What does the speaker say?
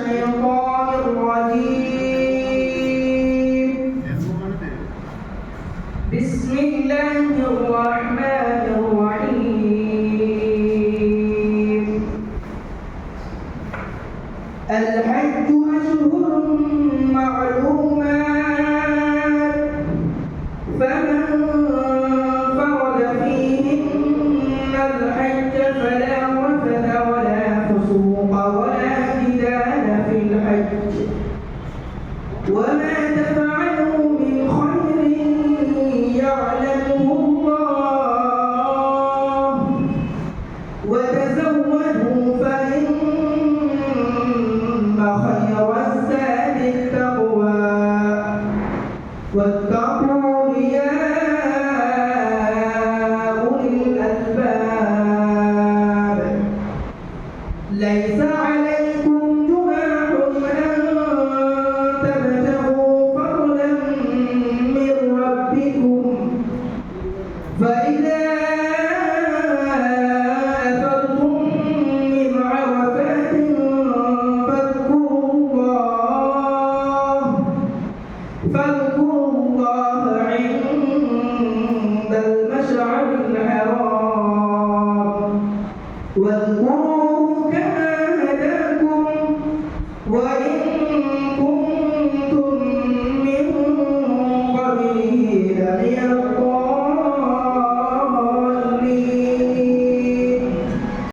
الشيطان الرجيم. بسم الله الرحمن الرحيم. الحج أشهر معلومات، فمن فرض فيهن الحج فلا رفث ولا فسوق ولا جدال في الحج، وما تفعلوا من خير يعلمه الله، وتزودوا فإن خير الزاد التقوى